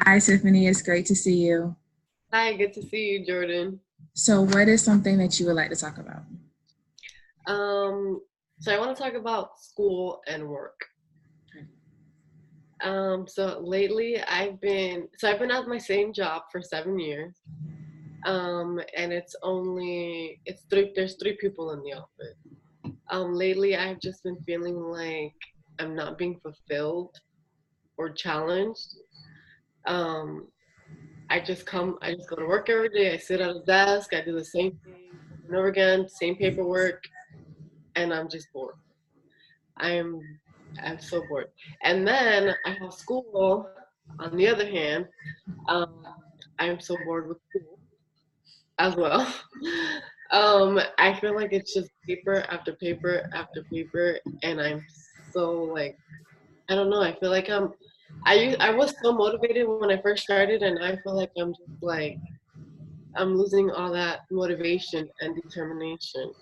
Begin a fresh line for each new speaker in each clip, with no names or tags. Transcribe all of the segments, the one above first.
Hi, Tiffany. It's great to see you.
Hi, good to see you, Jordan.
So, what is something that you would like to talk about?
Um, so I want to talk about school and work. So lately I've been at my same job for 7 years. And there's three people in the office. Lately I've just been feeling like I'm not being fulfilled or challenged. Um, I just go to work every day. I sit at a desk. I do the same thing over and over again, same paperwork, and I'm just bored. I'm I'm so bored. And then I have school. On the other hand, um, I'm so bored with school as well. I feel like it's just paper after paper after paper, and I'm so like I don't know. I feel like I was so motivated when I first started, and I feel like I'm just like I'm losing all that motivation and determination.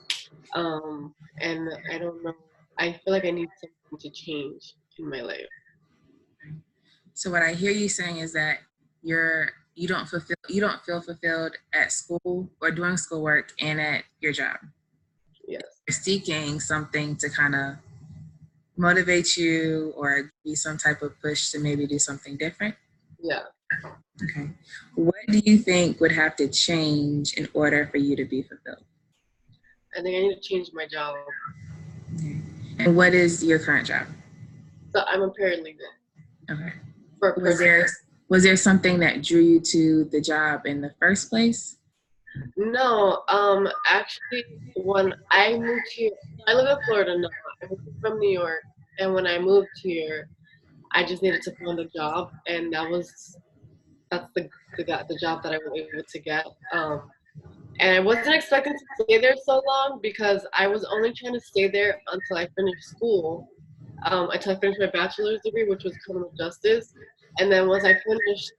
And I don't know. I feel like I need something to change in my life.
So, what I hear you saying is that you don't feel fulfilled at school or doing schoolwork and at your job.
Yes.
You're seeking something to kind of motivate you or give you some type of push to maybe do something different.
Yeah.
Okay. What do you think would have to change in order for you to be fulfilled?
I think I need to change my job.
Okay. And what is your current job?
So I'm a paralegal
Okay.
for a
Was
prison.
there was there something that drew you to the job in the first place?
No, actually, when I moved here, I live in Florida now. I moved from New York, and when I moved here, I just needed to find a job, and that's the job that I was able to get. And I wasn't expecting to stay there so long because I was only trying to stay there until I finished school. Until I finished my bachelor's degree, which was criminal justice, and then once I finished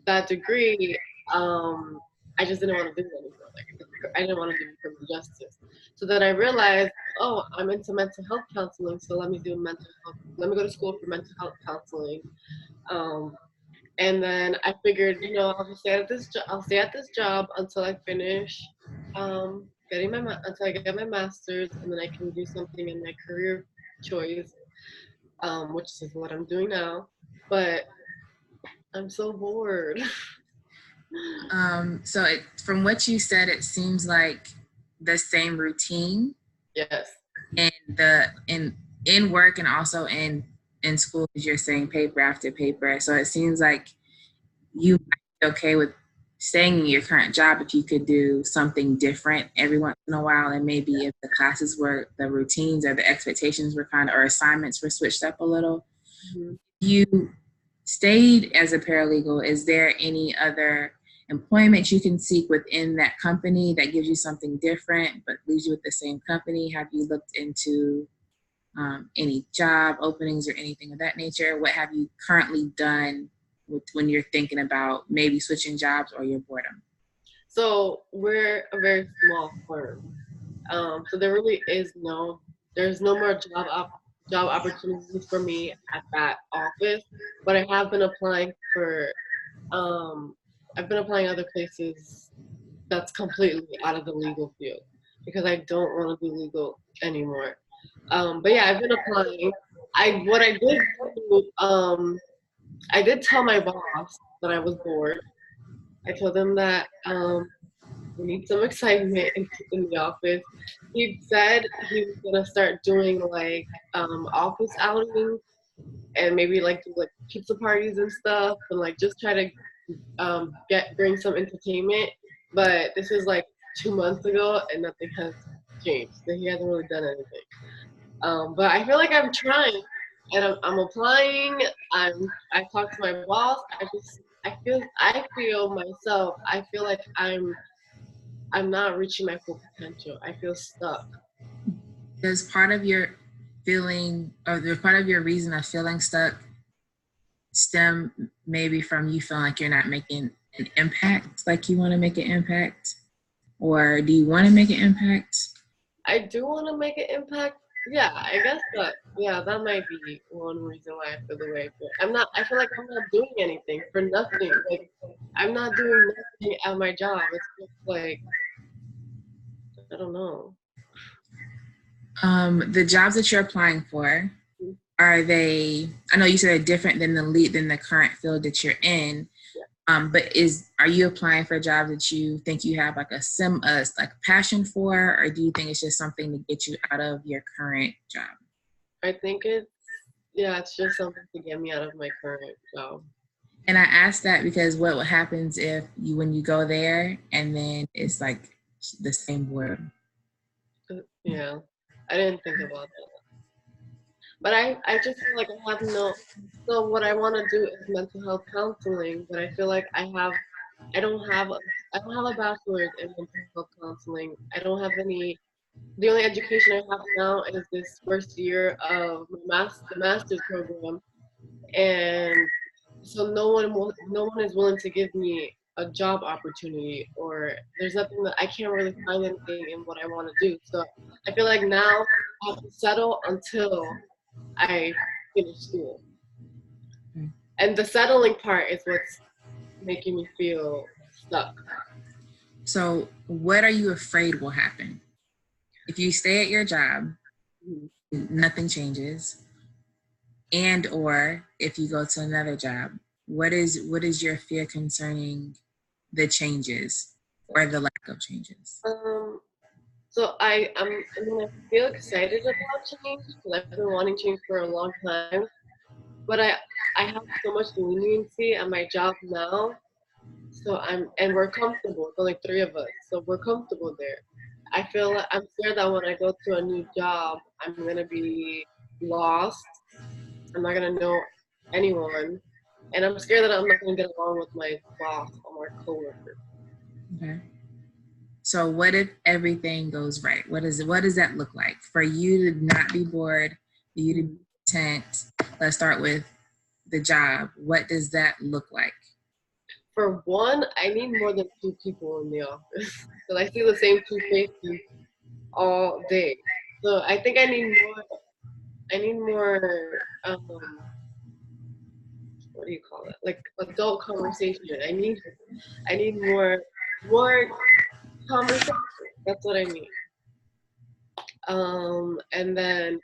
that degree, um, I just didn't want to do it anymore. Like I didn't want to do criminal justice. So then I realized, oh, I'm into mental health counseling, so let me do mental health. Let me go to school for mental health counseling. Um, and then I figured, I'll just stay at this. I'll stay at this job until I finish until I get my master's, and then I can do something in my career choice, which is what I'm doing now. But I'm so bored.
From what you said, it seems like the same routine
Yes.
in in work and also in school, as you're saying, paper after paper. So it seems like you might be okay with staying in your current job if you could do something different every once in a while, and maybe if the classes were the routines or the expectations were kind of or assignments were switched up a little.
Mhm.
You stayed as a paralegal. Is there any other employment you can seek within that company that gives you something different but leaves you with the same company? Have you looked into any job openings or anything of that nature? What have you currently done when you're thinking about maybe switching jobs or your boredom?
So we're a very small firm. So there's no more job opportunities for me at that office. But um, I've been applying other places that's completely out of the legal field because I don't want to do legal anymore. But yeah, I've been applying. What I did do, I did tell my boss that I was bored. I told him that we need some excitement in the office. He said he was gonna start doing like office outings and maybe like do like pizza parties and stuff and like just try to bring some entertainment. But this is like 2 months ago and nothing has changed. So he hasn't really done anything. But I feel like I'm trying and I'm applying. I talked to my boss. I feel myself. I feel like I'm not reaching my full potential. I feel stuck.
Does part of your feeling or the part of your reason of feeling stuck stem maybe from you feeling like you're not making an impact like you want to make an impact? Or do you want to make an impact?
I do want to make an impact, Yeah, I guess that, yeah, that might be one reason why I feel the way I feel. I feel like I'm not doing anything for nothing. Like, I'm not doing nothing at my job. It's just like, I don't know.
The jobs that you're applying for, are they, I know you said they're different than the current field that you're in.
Yeah.
But are you applying for jobs that you think you have like like passion for, or do you think it's just something to get you out of your current job?
I think yeah, it's just something to get me out of my current job.
And I ask that because what happens if when you go there and then it's like the same word?
Yeah, I didn't think about that. But I just feel like I have no, so what I want to do is mental health counseling, but I feel like I don't have, I don't have a bachelor's in mental health counseling. I don't have any, the only education I have now is this first year of the master's program. And so no one is willing to give me a job opportunity, or there's nothing that I can't really find anything in what I want to do. So I feel like now I have to settle until I finish school. And the settling part is what's making me feel stuck.
So, what are you afraid will happen if you stay at your job?
Mhm.
Nothing changes, and or if you go to another job, what is your fear concerning the changes or the lack of changes?
Um, so I mean, I feel excited about change because I've been wanting change for a long time. But I have so much leniency at my job now. So and we're comfortable. There's only three of us, so we're comfortable there. I feel like I'm scared that when I go to a new job, I'm gonna be lost. I'm not gonna know anyone, and I'm scared that I'm not gonna get along with my boss or my coworker.
Okay. So what if everything goes right? What does that look like for you to not be bored, for you to be content? Let's start with the job. What does that look like?
For one, I need more than two people in the office because I see the same two faces all day. So I think I need more. I need more. What do you call it? Like adult conversation. I need more conversation. That's what I mean. And then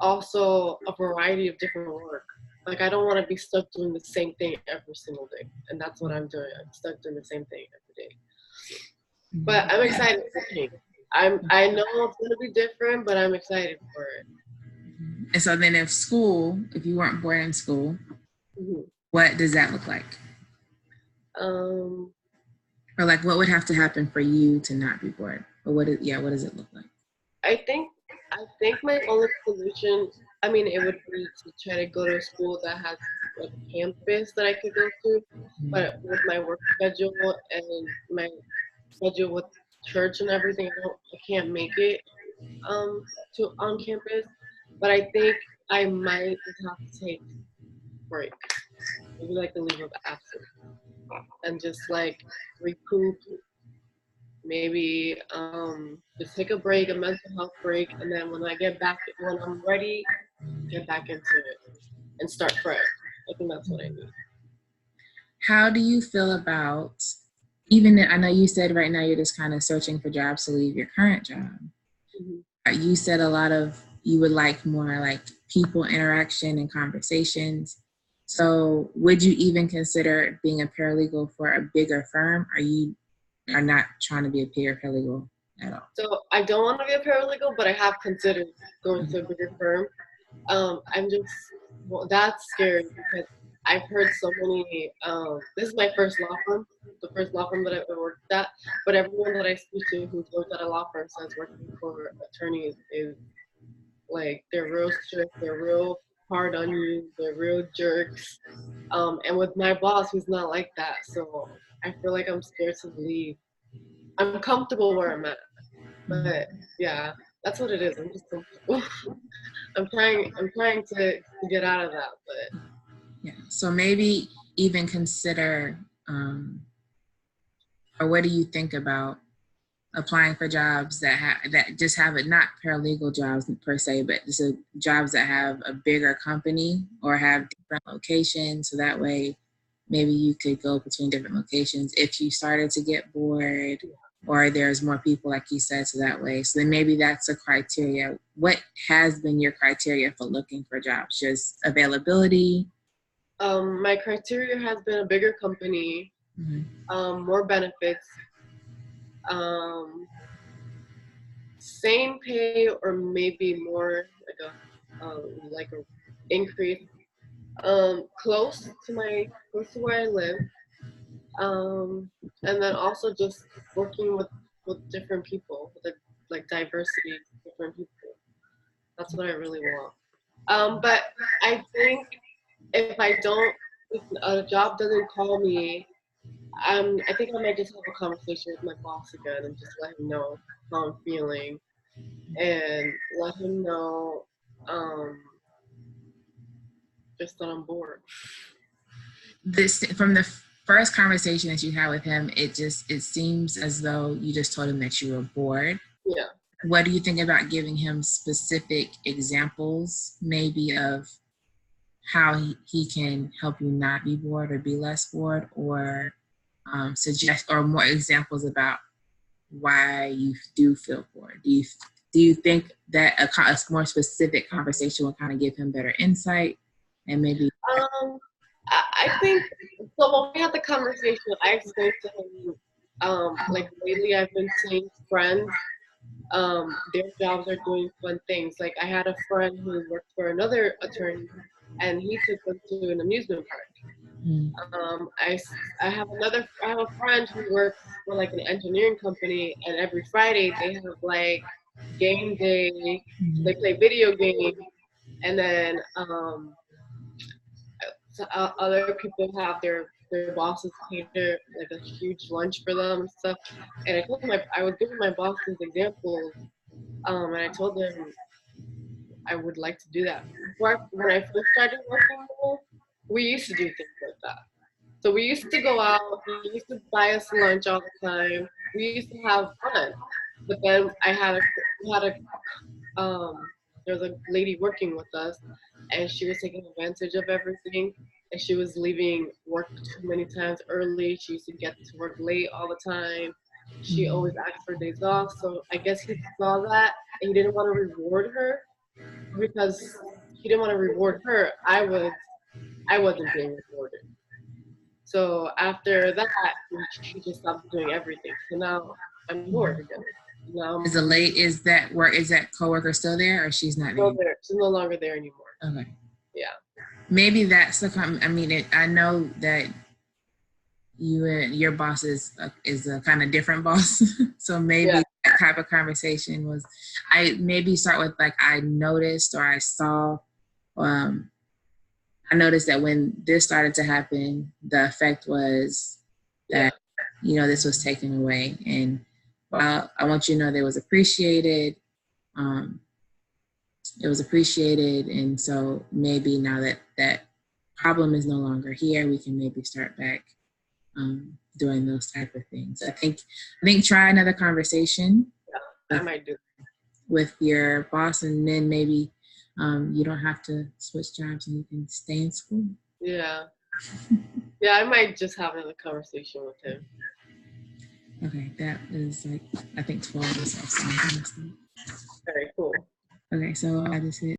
also a variety of different work. Like I don't want to be stuck doing the same thing every single day, and that's what I'm doing. I'm stuck doing the same thing every day. But I'm excited for change. I know it's gonna be different, but I'm excited for it.
And so then if you weren't bored in school,
Mhm.
what does that look like?
Um,
Or like what would have to happen for you to not be bored? Or what does it look like?
I think I think my only solution, I mean, it would be to try to go to a school that has like a campus that I could go to. But with my work schedule and my schedule with church and everything, I can't make it to on campus. But I think I might just have to take a break, maybe like a leave of absence, and just like recoup, maybe just take a break, a mental health break, and then when I'm ready, get back into it and start fresh. I think that's what I need.
How do you feel about, even I know you said right now you're just kind of searching for jobs to leave your current job.
Mm-hmm.
You said a lot of you would like more like people interaction and conversations. So would you even consider being a paralegal for a bigger firm? Or you are not trying to be a peer paralegal at all?
So I don't want to be a paralegal, but I have considered going to a bigger firm. I'm just, well, that's scary because I've heard so many. This is my first law firm, the first law firm that I've ever worked at. But everyone that I speak to who's worked at a law firm says working for attorneys is like they're real strict, they're real hard on you, they're real jerks. And with my boss, who's not like that, so I feel like I'm scared to leave. I'm comfortable where I'm at, but yeah, that's what it is. I'm just comfortable. I'm trying to get out of that, but
Yeah. So maybe even consider, or what do you think about applying for jobs that just have it, not paralegal jobs per se, but just jobs that have a bigger company or have different locations. So that way, maybe you could go between different locations if you started to get bored, or there's more people, like you said. So that way, so then maybe that's a criteria. What has been your criteria for looking for jobs? Just availability?
My criteria has been a bigger company, more benefits, um, same pay or maybe more, like a increase, close to where I live, and then also just working with different people, with like diversity, different people. That's what I really want. But I think if I don't, if a job doesn't call me, I think I might just have a conversation with my boss again and just let him know how I'm feeling and let him know, um, just that I'm bored.
This from the first conversation that you had with him, it seems as though you just told him that you were bored.
Yeah.
What do you think about giving him specific examples, maybe of how he can help you not be bored or be less bored, or suggest or more examples about why you do feel bored? Do you think that a more specific conversation will kind of give him better insight and maybe?
I think so. When we had the conversation, I explained to him, like lately I've been seeing friends, their jobs are doing fun things. Like I had a friend who worked for another attorney, and he took them to an amusement park.
Mm.
I have a friend who works for like an engineering company, and every Friday they have like game day. They play video games, and then so, other people have their bosses cater like a huge lunch for them and stuff. And I was giving my boss these examples, and I told him I would like to do that. When I first started working there, we used to do things like that. So we used to go out. He used to buy us lunch all the time. We used to have fun. But then we had there was a lady working with us, and she was taking advantage of everything. And she was leaving work too many times early. She used to get to work late all the time. She always asked for days off. So I guess he saw that and he didn't want to reward her because he didn't want to reward her. I wasn't being rewarded. So after that, she just stopped doing everything. So now I'm bored again. Now
Is the late is that coworker still there, or she's not there?
She's no longer there anymore.
Okay.
Yeah.
Maybe that's the. I mean, I know that you and your boss is a kind of different boss, so maybe that type of conversation was. I maybe start with like I noticed or I saw. I noticed that when this started to happen, the effect was that this was taken away, and while I want you to know that it was appreciated. Um, it was appreciated, and so maybe now that that problem is no longer here, we can maybe start back doing those type of things. I think try another conversation.
I might do
with your boss, and then maybe you don't have to switch jobs and you can stay in school.
Yeah. Yeah, I might just have another conversation with him.
Okay, that is like I think 12 or something.
Very cool.
Okay, so I just hit